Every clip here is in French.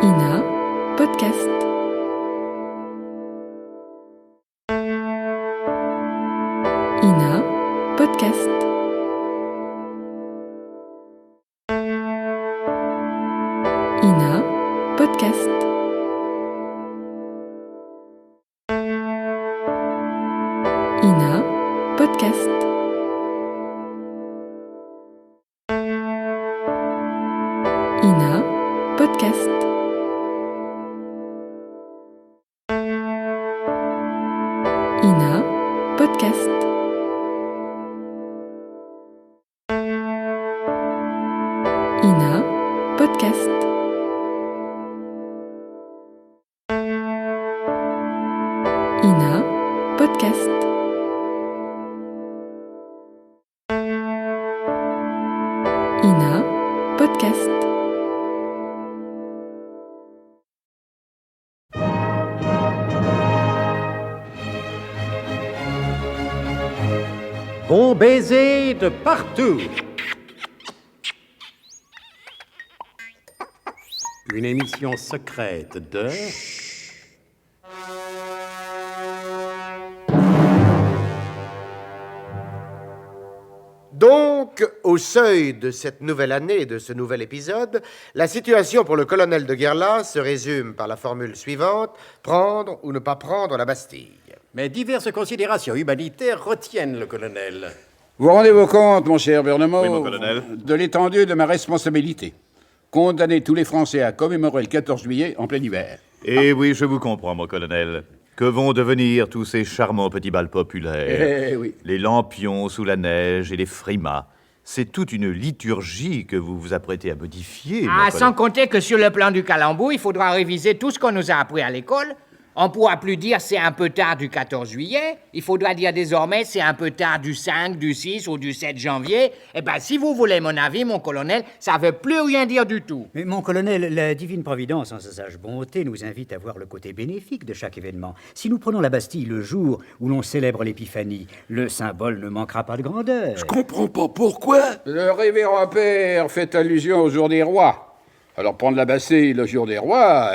Ina Podcast. Ina Podcast. Ina Podcast. Ina Podcast. Ina Podcast. Ina Podcast. Ina Podcast. Ina Podcast. Ina Podcast. Bon baiser de partout. Une émission secrète de... Donc, au seuil de cette nouvelle année, de ce nouvel épisode, la situation pour le colonel de Guerlas se résume par la formule suivante: prendre ou ne pas prendre la Bastille. Mais diverses considérations humanitaires retiennent le colonel. Vous rendez-vous compte, mon cher Bernemont, Oui, mon colonel. de l'étendue de ma responsabilité. Condamner tous les Français à commémorer le 14 juillet en plein hiver. Eh oui, je vous comprends, mon colonel. Que vont devenir tous ces charmants petits bals populaires? Eh oui. Les lampions sous la neige et les frimas. C'est toute une liturgie que vous vous apprêtez à modifier, mon Ah, colonel. sans compter que sur le plan du calembour, il faudra réviser tout ce qu'on nous a appris à l'école. On ne pourra plus dire c'est un peu tard du 14 juillet. Il faudra dire désormais c'est un peu tard du 5, du 6 ou du 7 janvier. Eh bien, si vous voulez mon avis, mon colonel, ça ne veut plus rien dire du tout. Mais mon colonel, la divine providence, en sa sage bonté, nous invite à voir le côté bénéfique de chaque événement. Si nous prenons la Bastille le jour où l'on célèbre l'épiphanie, le symbole ne manquera pas de grandeur. Je comprends pas pourquoi. Le révérend père fait allusion au jour des rois. Alors prendre la Bastille le jour des rois,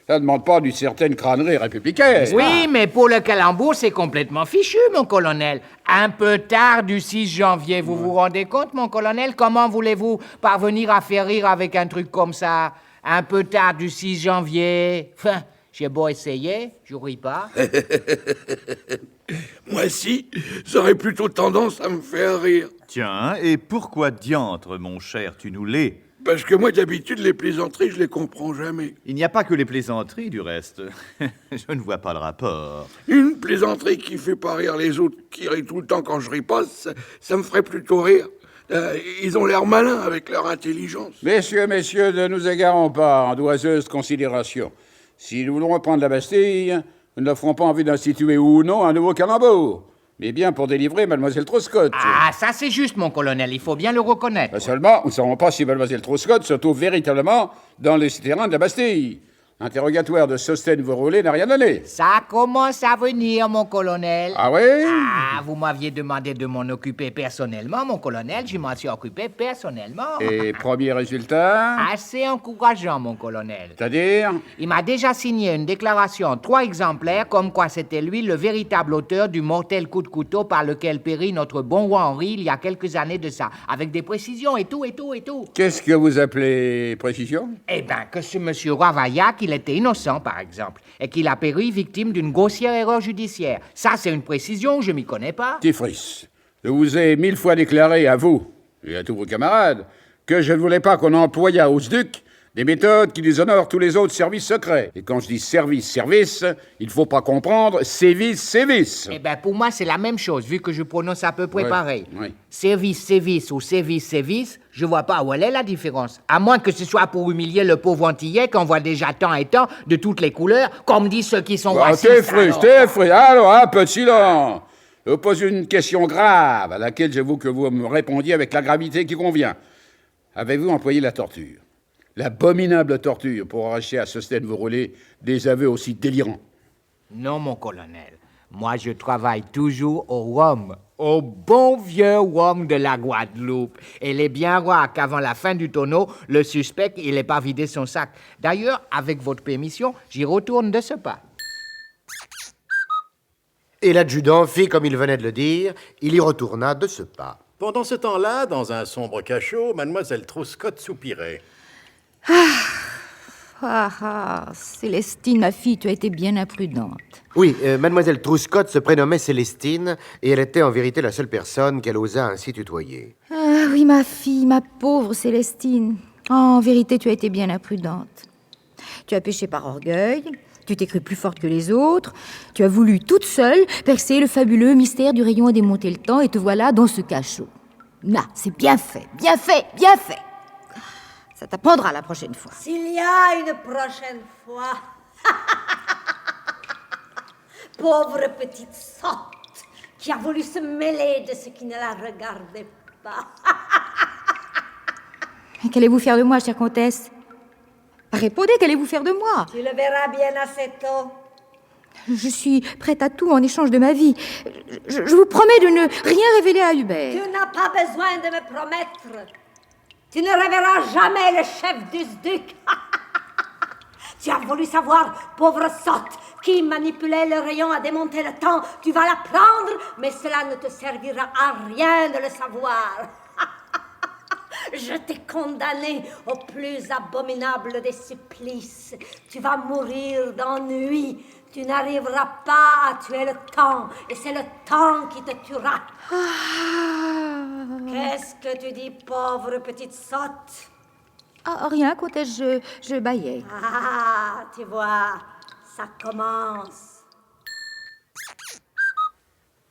ça ne demande pas d'une certaine crânerie républicaine. Oui, mais pour le calembour, c'est complètement fichu, mon colonel. Un peu tard du 6 janvier, vous vous rendez compte, mon colonel? Comment voulez-vous parvenir à faire rire avec un truc comme ça? Un peu tard du 6 janvier. Enfin, j'ai beau essayer, je ris pas. Moi, si, j'aurais plutôt tendance à me faire rire. Tiens, et pourquoi diantre, mon cher, tu nous l'es? Parce que moi, d'habitude, les plaisanteries, je les comprends jamais. Il n'y a pas que les plaisanteries, du reste. Je ne vois pas le rapport. Une plaisanterie qui fait pas rire les autres, qui rient tout le temps quand je ris pas, ça me ferait plutôt rire. Ils ont l'air malins avec leur intelligence. Messieurs, ne nous égarons pas en d'oiseuses considérations. Si nous voulons reprendre la Bastille, nous ne ferons pas envie d'instituer ou non un nouveau calembour, mais bien pour délivrer Mademoiselle Troscott. Ah, ça c'est juste, mon colonel, il faut bien le reconnaître. Pas seulement, nous ne savons pas si Mademoiselle Troscott se trouve véritablement dans les terrains de la Bastille. L'interrogatoire de Sostène Vorolé n'a rien donné. Ça commence à venir, mon colonel. Ah oui? Ah, vous m'aviez demandé de m'en occuper personnellement, mon colonel. Je m'en suis occupé personnellement. Et premier résultat? Assez encourageant, mon colonel. C'est-à-dire? Il m'a déjà signé une déclaration en 3 exemplaires, comme quoi c'était lui le véritable auteur du mortel coup de couteau par lequel périt notre bon roi Henri il y a quelques années de ça, avec des précisions et tout. Qu'est-ce que vous appelez précision? Eh bien, que ce monsieur Ravaillac, il était innocent, par exemple, et qu'il a péri victime d'une grossière erreur judiciaire. Ça, c'est une précision, je m'y connais pas. Tifris, je vous ai 1000 fois déclaré à vous et à tous vos camarades que je ne voulais pas qu'on employât au SDUC des méthodes qui déshonorent tous les autres services secrets. Et quand je dis service, il ne faut pas comprendre sévice. Eh bien, pour moi, c'est la même chose, vu que je prononce à peu près Ouais, pareil. ouais. Service ou sévice, je vois pas où elle est la différence. À moins que ce soit pour humilier le pauvre Antillais qu'on voit déjà tant et tant, de toutes les couleurs, comme disent ceux qui sont racistes. Tifris, alors un peu de silence. Je vous pose une question grave à laquelle je veux que vous me répondiez avec la gravité qui convient. Avez-vous employé la torture? L'abominable torture pour arracher à Sostène Vorolé des aveux aussi délirants? Non, mon colonel. Moi, je travaille toujours au rhum, au bon vieux rhum de la Guadeloupe. Et il est bien rare qu'avant la fin du tonneau, le suspect, il n'ait pas vidé son sac. D'ailleurs, avec votre permission, j'y retourne de ce pas. Et l'adjudant fit comme il venait de le dire, il y retourna de ce pas. Pendant ce temps-là, dans un sombre cachot, mademoiselle Truscott soupirait. Célestine, ma fille, tu as été bien imprudente. Oui, mademoiselle Truscott se prénommait Célestine, et elle était en vérité la seule personne qu'elle osa ainsi tutoyer. Ah oui, ma fille, ma pauvre Célestine. En vérité, tu as été bien imprudente. Tu as péché par orgueil, tu t'es cru plus forte que les autres, tu as voulu toute seule percer le fabuleux mystère du rayon à démonter le temps, et te voilà dans ce cachot. Là, c'est bien fait, bien fait, bien fait. Ça t'apprendra la prochaine fois. S'il y a une prochaine fois. Pauvre petite sotte qui a voulu se mêler de ce qui ne la regardait pas. Qu'allez-vous faire de moi, chère comtesse? Répondez, qu'allez-vous faire de moi? Tu le verras bien assez tôt. Je suis prête à tout en échange de ma vie. Je vous promets de ne rien révéler à Hubert. Tu n'as pas besoin de me promettre. Tu ne reverras jamais le chef du SDUC. Tu as voulu savoir, pauvre sotte, qui manipulait le rayon à démonter le temps. Tu vas l'apprendre, mais cela ne te servira à rien de le savoir. Je t'ai condamné au plus abominable des supplices. Tu vas mourir d'ennui. Tu n'arriveras pas à tuer le temps, et c'est le temps qui te tuera. Qu'est-ce que tu dis, pauvre petite sotte? Ah, rien, comtesse, je bâillais. Ah, tu vois, ça commence.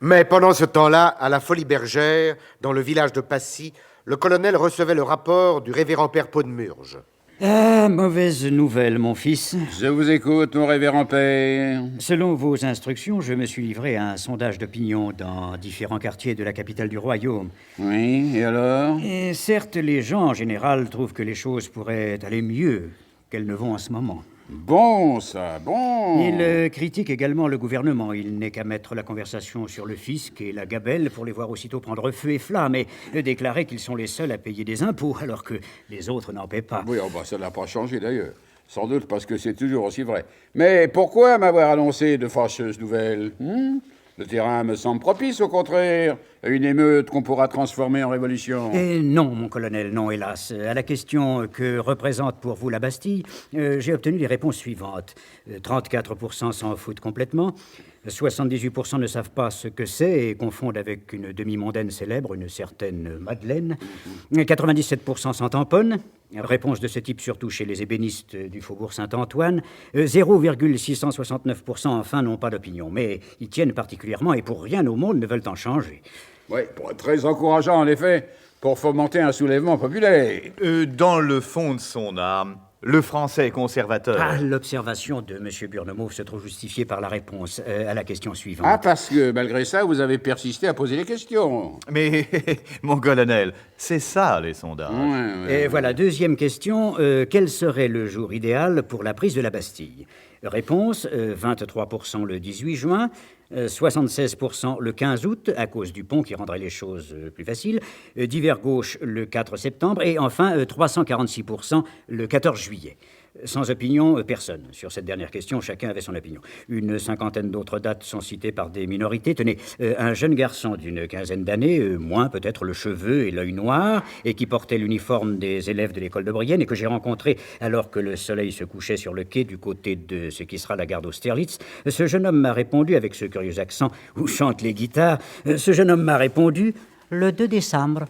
Mais pendant ce temps-là, à la Folie Bergère, dans le village de Passy, le colonel recevait le rapport du révérend père Podmurge. Ah, mauvaise nouvelle, mon fils. Je vous écoute, mon révérend père. Selon vos instructions, je me suis livré à un sondage d'opinion dans différents quartiers de la capitale du royaume. Oui, et alors? Et certes, les gens en général trouvent que les choses pourraient aller mieux qu'elles ne vont en ce moment. Bon, ça, bon. Ils critiquent également le gouvernement. Il n'est qu'à mettre la conversation sur le fisc et la gabelle pour les voir aussitôt prendre feu et flamme et déclarer qu'ils sont les seuls à payer des impôts alors que les autres n'en paient pas. Oui, oh bah, ça n'a pas changé d'ailleurs. Sans doute parce que c'est toujours aussi vrai. Mais pourquoi m'avoir annoncé de fâcheuses nouvelles? Le terrain me semble propice, au contraire, à une émeute qu'on pourra transformer en révolution. Non, mon colonel, non, hélas. À la question que représente pour vous la Bastille, j'ai obtenu les réponses suivantes. 34% s'en foutent complètement, 78% ne savent pas ce que c'est et confondent avec une demi-mondaine célèbre, une certaine Madeleine, 97% s'en tamponnent. Réponse de ce type surtout chez les ébénistes du faubourg Saint-Antoine. 0,669% enfin n'ont pas d'opinion, mais ils tiennent particulièrement et pour rien au monde ne veulent en changer. Oui, très encourageant en effet, pour fomenter un soulèvement populaire. Dans le fond de son âme, le français est conservateur. Ah, l'observation de M. Burnemauve se trouve justifiée par la réponse à la question suivante. Ah, parce que malgré ça, vous avez persisté à poser les questions. Mais, mon colonel, c'est ça les sondages. Et voilà, deuxième question. Quel serait le jour idéal pour la prise de la Bastille? Réponse, 23% le 18 juin, 76% le 15 août, à cause du pont qui rendrait les choses plus faciles, divers gauche le 4 septembre, et enfin 346% le 14 juillet. Sans opinion, personne. Sur cette dernière question, chacun avait son opinion. Une cinquantaine d'autres dates sont citées par des minorités. Tenez, un jeune garçon d'une quinzaine d'années, moins peut-être le cheveu et l'œil noir, et qui portait l'uniforme des élèves de l'école de Brienne, et que j'ai rencontré alors que le soleil se couchait sur le quai du côté de ce qui sera la gare d'Austerlitz. Ce jeune homme m'a répondu, avec ce curieux accent où chantent les guitares, ce jeune homme m'a répondu le 2 décembre.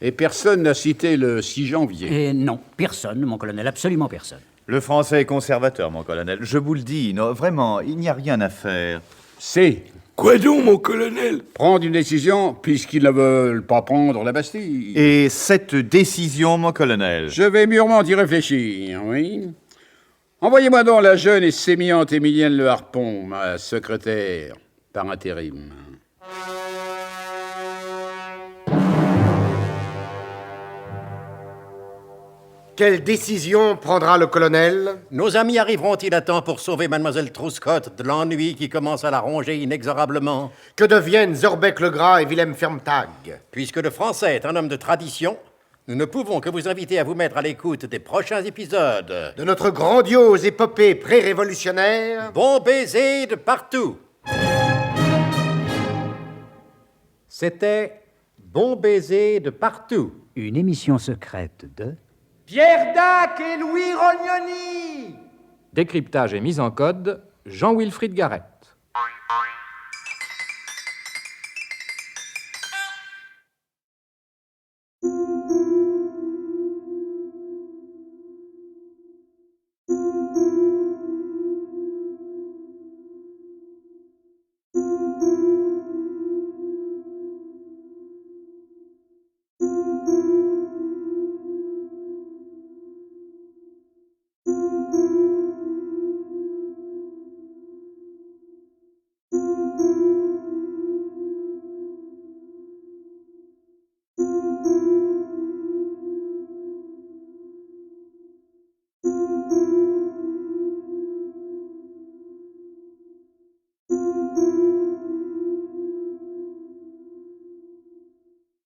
Et personne n'a cité le 6 janvier. Et non, personne, mon colonel, absolument personne. Le français est conservateur, mon colonel. Je vous le dis, non, vraiment, il n'y a rien à faire. C'est Quoi donc, mon colonel? prendre une décision puisqu'ils ne veulent pas prendre la Bastille. Et cette décision, mon colonel? Je vais mûrement y réfléchir, oui. Envoyez-moi donc la jeune et sémillante Émilienne Le Harpon, ma secrétaire, par intérim. Quelle décision prendra le colonel? Nos amis arriveront-ils à temps pour sauver Mademoiselle Truscott de l'ennui qui commence à la ronger inexorablement? Que deviennent Zorbeck le Gras et Wilhelm Fermtag? Puisque le Français est un homme de tradition, nous ne pouvons que vous inviter à vous mettre à l'écoute des prochains épisodes De notre grandiose épopée pré-révolutionnaire? Bon baiser de partout. C'était Bon baiser de partout. Une émission secrète de... Pierre Dac et Louis Rognoni. Décryptage et mise en code, Jean-Wilfried Garret.